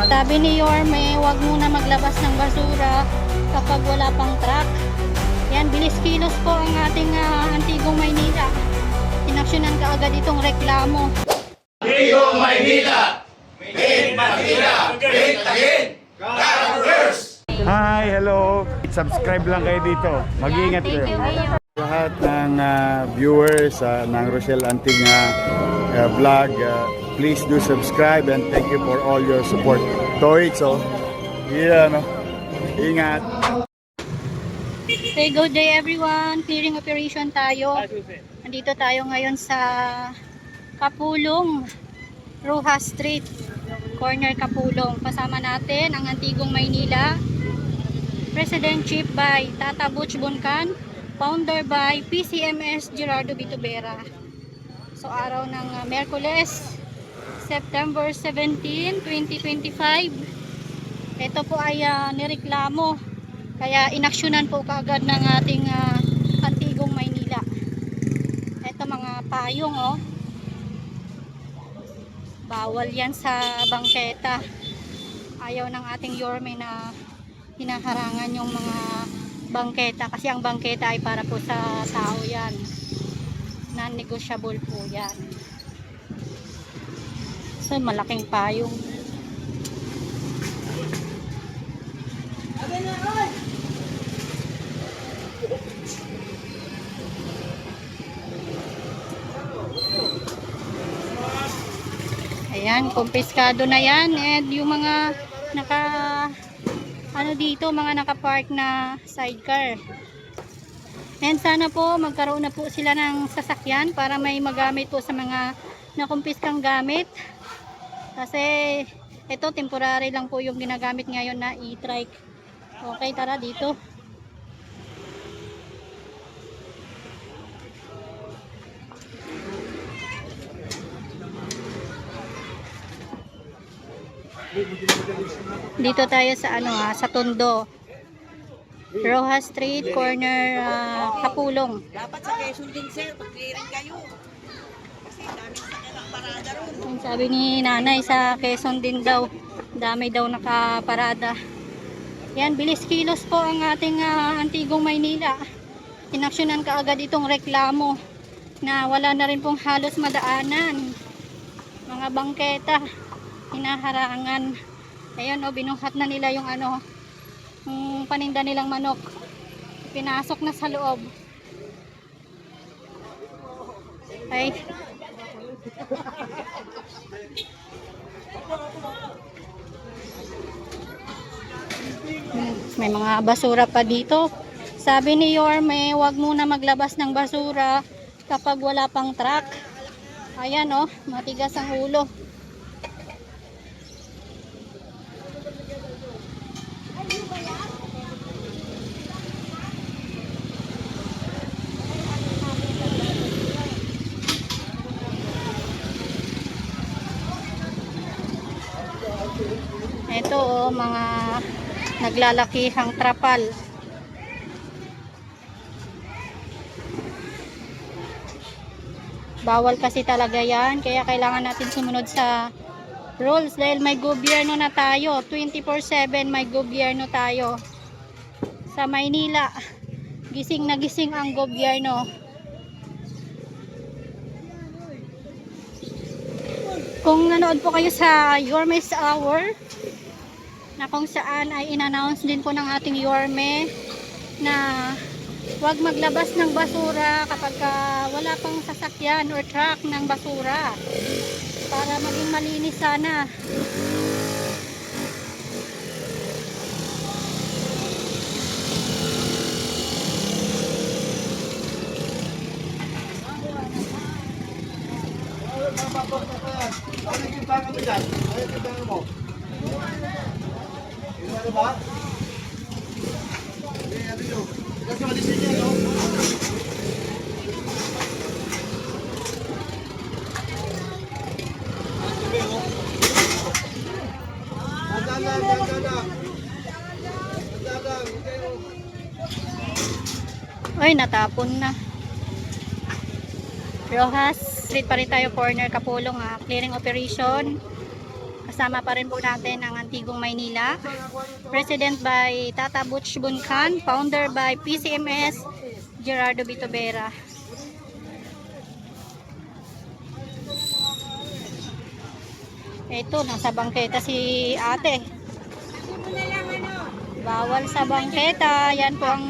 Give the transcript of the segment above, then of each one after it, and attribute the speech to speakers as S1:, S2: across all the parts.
S1: Sabi ni Yorme, huwag muna maglabas ng basura kapag wala pang truck. Yan, bilis kilos po ang ating Antigong Maynila. Inaksyonan kaagad itong reklamo.
S2: Antigong Maynila! Made Manila! Great again! God first!
S3: Hi, hello. Subscribe lang kayo dito. Mag-iingat
S1: Thank you,
S3: kayo.
S1: Mayor.
S3: Lahat ng viewers ng Rochelle Antig vlog, please do subscribe and thank you for all your support. Toy, so, no? Ingat.
S1: Okay, good day everyone. Clearing operation tayo. Nandito tayo ngayon sa Kapulong, Rojas Street, corner Kapulong. Kasama natin ang Antigong Maynila. President Chief by Tata Butch Buncan, founder by PCMS Gerardo Bitubera. So araw ng Miyerkules, September 17, 2025. Ito po ay nireklamo, kaya inaksyonan po kaagad ng ating Antigong Maynila. Ito mga payong, oh. Bawal yan sa bangketa. Ayaw ng ating Yorme na hinaharangan yung mga bangketa, kasi ang bangketa ay para po sa tao yan. Non-negotiable po yan. So malaking payong. Ayan, kumpiskado na yan. And yung mga dito, mga nakapark na sidecar. And sana po magkaroon na po sila ng sasakyan para may magamit po sa mga nakumpiskang gamit. Kasi ito temporary lang po yung ginagamit ngayon na e-trike. Okay, tara dito. Dito tayo sa sa Tondo, Rojas Street, corner Kapulong.
S4: Dapat sa Quezon din, sir, mag-clearing kayo. Kasi daming sakyan ang parada ron.
S1: Sabi ni nanay, sa Quezon din daw, dami daw nakaparada. Yan, bilis kilos po ang ating Antigong Maynila. Inaksyonan kaagad itong reklamo na wala na rin pong halos madaanan. Mga bangketa, hinaharangan. Ayun, binuhat na nila yung yung paninda nilang manok. Pinasok na sa loob. Ay. May mga basura pa dito. Sabi ni Yorme, huwag muna maglabas ng basura kapag wala pang truck. Ayan, matigas ang ulo. Ito, mga naglalakihang trapal. Bawal kasi talaga yan, kaya kailangan natin sumunod sa rules dahil may gobyerno na tayo. 24/7 may gobyerno tayo. Sa Maynila, gising na gising ang gobyerno. Kung nanood po kayo sa Yorme's Hour, na kung saan ay in-announce din po ng ating Yorme na huwag maglabas ng basura kapag wala pang sasakyan or truck ng basura para maging malinis sana. Ay, natapon na. Rojas Street pa rin tayo, corner Kapulong, clearing operation. kasama pa rin po natin ang Antigong Maynila. President by Tata Butch Buncan, founder by PCMS Gerardo Bitobera. Ito, nasa bangketa si ate. Bawal sa bangketa. Yan po ang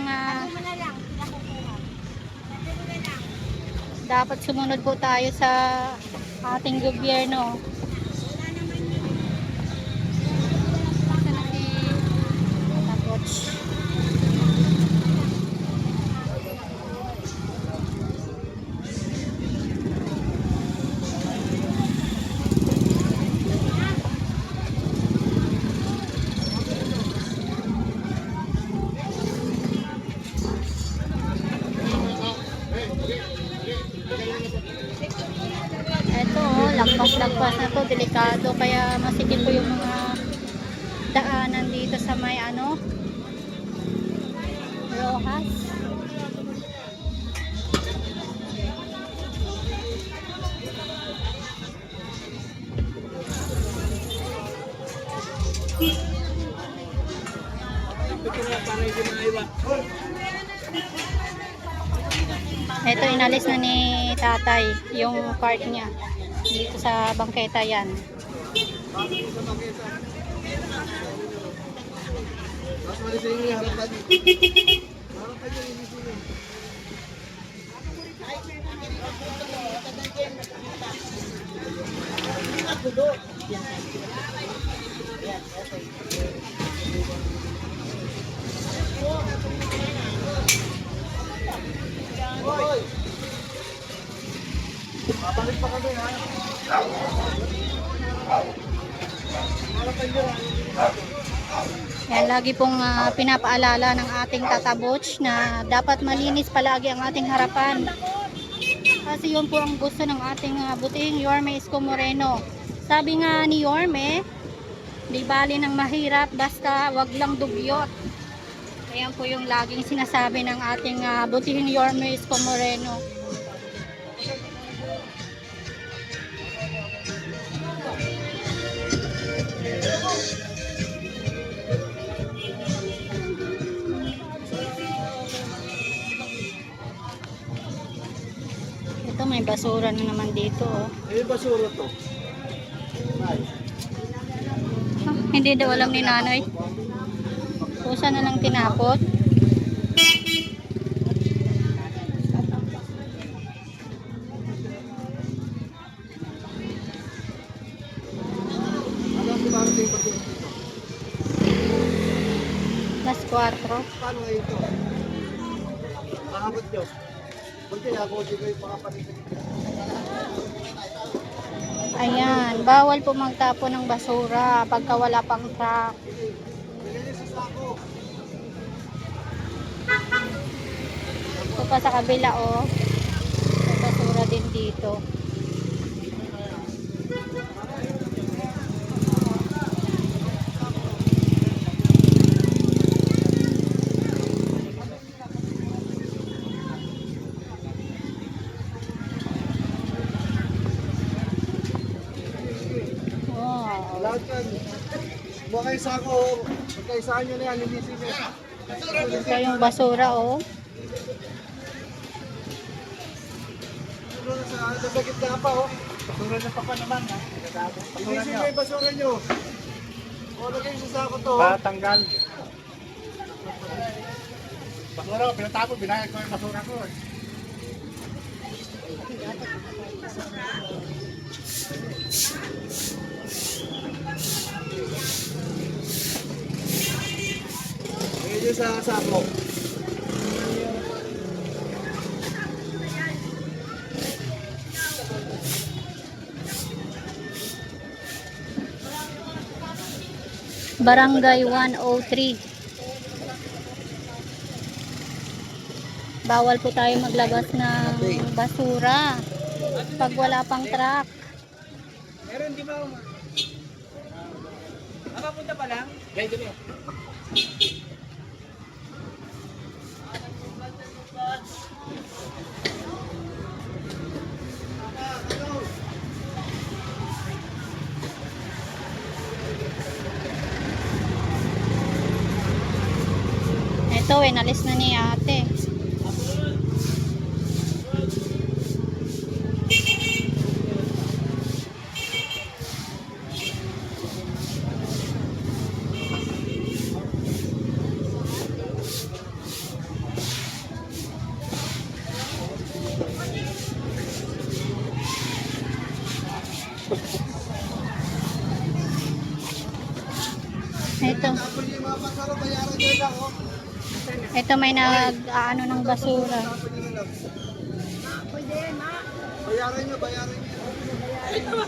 S1: dapat sumunod po tayo sa ating gobyerno. Tapos lagpas-lagpas na to, delikado, kaya masikip po yung mga daanan dito sa may Rojas. Ito, inalis na ni tatay yung cart niya dito sa bangketa. Yan.
S2: Babalik pa kami, ha?
S1: Yan, lagi pong pinapaalala ng ating Tata Butch na dapat malinis palagi ang ating harapan. Kasi yun po ang gusto ng ating butihing Yorme Isko Moreno. Sabi nga ni Yorme, di bali ng mahirap basta wag lang dugyot. Ayan po yung laging sinasabi ng ating butihing Yorme Isko Moreno. Ito, may basura na naman dito.
S2: May basura to.
S1: Hindi daw alam ni nanay. Kusa na lang tinapot. Las 4.
S2: Paano ngayon ito? Mahabot nyo. Kunti ako, di ko yung makapalit.
S1: Ayan, bawal po magtapo ng basura pagka wala pang truck. Ito pa sa kabila, oh. May basura din dito.
S2: Lahat yan. Buha kayo sako. Pagkaisahan nyo na yan, linisin nyo.
S1: Ito yung basura, oh.
S2: Nasa gitna pa, oh.
S3: Basura niyo pa naman, ha?
S2: Linisin nyo yung basura nyo. O, lagay sa sako to.
S3: Patanggal. Basura ko, pinatapon, binayad ko yung basura ko.
S2: Lagay nyo sa sako.
S1: Barangay 103. Bawal po tayo maglabas ng basura pag wala pang truck.
S4: Meron di ba? Mapapunta pa lang?
S2: Ganyan nyo.
S1: daw eh, nalis na ni ate. Ito.
S2: Tapos yung mga pasaro, bayaran nyo lang, oh.
S1: Ito may nag-ano ng basura.
S2: Tapos nyo lang. Bayaran nyo, bayaran nyo.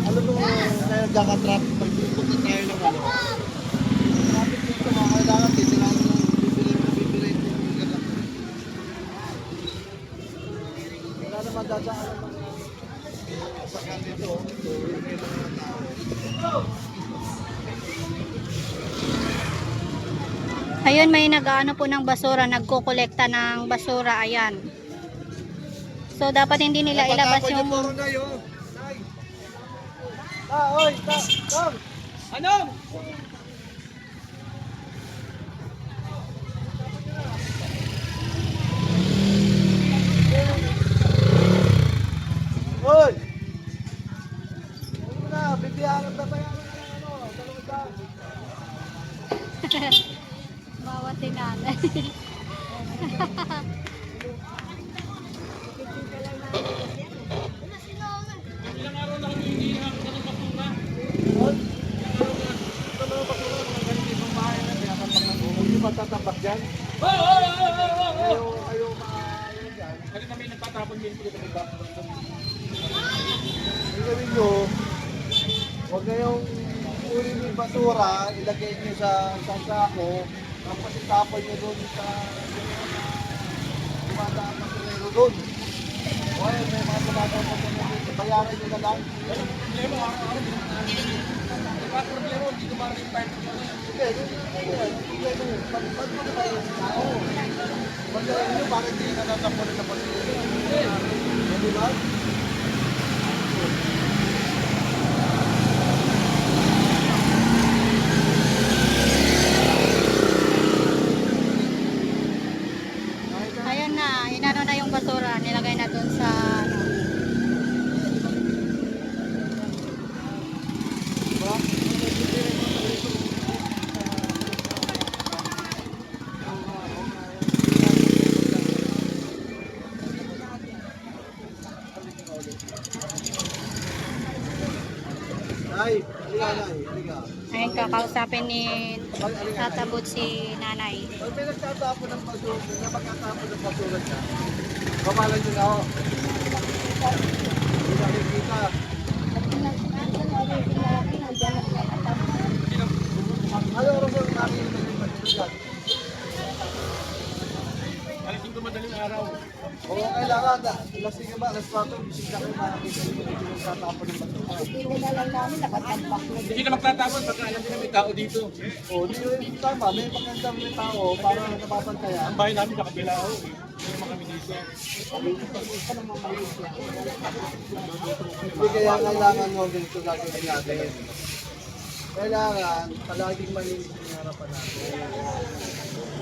S2: Alam mo, nagkakatrap, pagpupunta tayo ng ano. Traffic dito, mga kailangan, kailangan ng bibili yung gala. Wala naman dadaan ng mga sakyan dito. So, yun yung mga tao.
S1: Ayun, may nag-ano po ng basura, nagkokolekta ng basura, ayan. So, dapat hindi nila ilabas yung...
S2: Puro na yun. Oy, Tom!
S4: Ano?
S2: Hoy! Ano na, bibiyangan na tayo ng ano, dalawang daan.
S1: Bawat si nanay.
S2: Hindi matatambak dyan. Ayaw maayon dyan.
S5: Kasi kami nagtatapon din dito sa baba.
S2: Ang gawin nyo, huwag kayong kunin yung basura, ilagay nyo sa isang sako, tapos itapon nyo doon sa dumadaan na pinero doon. O ayun, may mga dumadaan na pinero doon. Bayaran nyo na lang.
S5: Problema, araw-araw. Diba problema, dito ba rin part ko na yan?
S2: Sige, pag mo na tayo sa tao. Pag nyo, bakit hindi na natapon na basura? Di ba?
S1: Ayun na, inano na yung basura, nilagay na dun sa... ano.
S2: Nay, halika nay, halika.
S1: Ayun, kakausapin ni tatabot si nanay.
S2: Pag may nagtatapon ng basura, may magtatapon ng basura siya, kamalan nyo na ako. Hindi nakikita. Ano oras ang nakikita yung basura dyan?
S5: Alas 5 madaling araw.
S2: Oo, kailangan. Alas 5 ba? Alas 4, bisig na kayo makakita yung nagtatapon ng basura.
S5: Hindi na magtatapon pagka alam din na may tao dito.
S2: Oo, di yun tama. May magandang may tao para napapantayan.
S5: Ang bahay namin nakabilao eh. Hindi naman kami dito.
S2: Hindi kaya kailangan mo ganito gagawin natin. Kailangan palaging malinis yung harapan natin.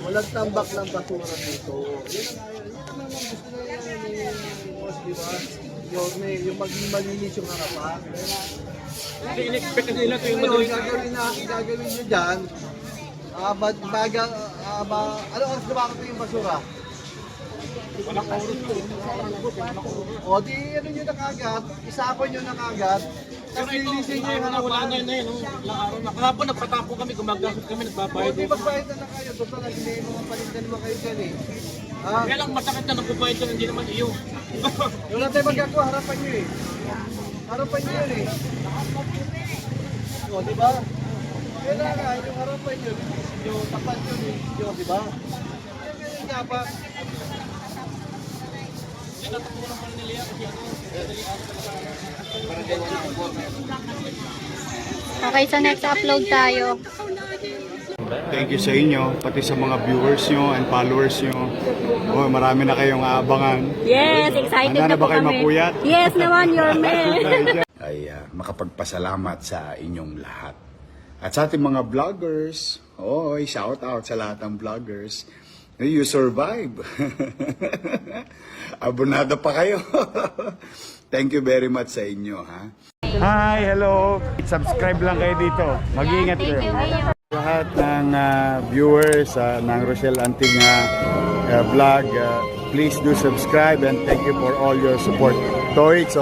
S2: Walang tambak ng basura dito. Yun ang ayaw. Yun naman ang gusto na yan. Boss, di ba? Yung maging malinis yung harapan.
S5: Kasi in-expect kasi nila ito yung
S2: Ngayon,
S5: madaling
S2: gagawin nyo dyan. Ano oras lumakot yung basura?
S5: walang oras to.
S2: O di ano nyo na kagad, isapon nyo na kagad.
S5: Pero
S2: Tapos
S5: ito,
S2: linisin nyo
S5: ayaw
S2: yung
S5: na wala
S2: harapan.
S5: na yun na yun. Ilang araw na. Kahapon nagpatapon kami, gumagastos kami,
S2: O
S5: nagbabayad.
S2: di magbayad na kayo, total hindi mga palindan mo kayo dyan eh. Ha?
S5: Kaya lang masakit na nagbabayad ka, hindi naman iyo.
S2: Wala tayong magagawa, harapan nyo eh. Harapan nyo yun eh. O di ba? Kailangan yung harapan nyo, yung tapat nyo, di ba? Kaya ganyan dapat.
S1: Okay, sa next upload tayo.
S3: Thank you sa inyo, pati sa mga viewers nyo and followers nyo. Oh, marami na kayong aabangan.
S1: Yes, excited
S3: Handa
S1: na
S3: na ba
S1: po
S3: kayo
S1: kami.
S3: mapuyat?
S1: Yes naman, your man.
S3: Ay makapagpasalamat sa inyong lahat. At sa ating mga vloggers, shout out sa lahat ng vloggers. You survive. Abonado pa kayo. Thank you very much sa inyo, ha? Hi, hello. Subscribe lang kayo dito. Mag-iingat
S1: Thank you, Mayor.
S3: lahat ng viewers ng Rochelle Antig vlog, please do subscribe and thank you for all your support. Toits,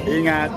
S3: ingat.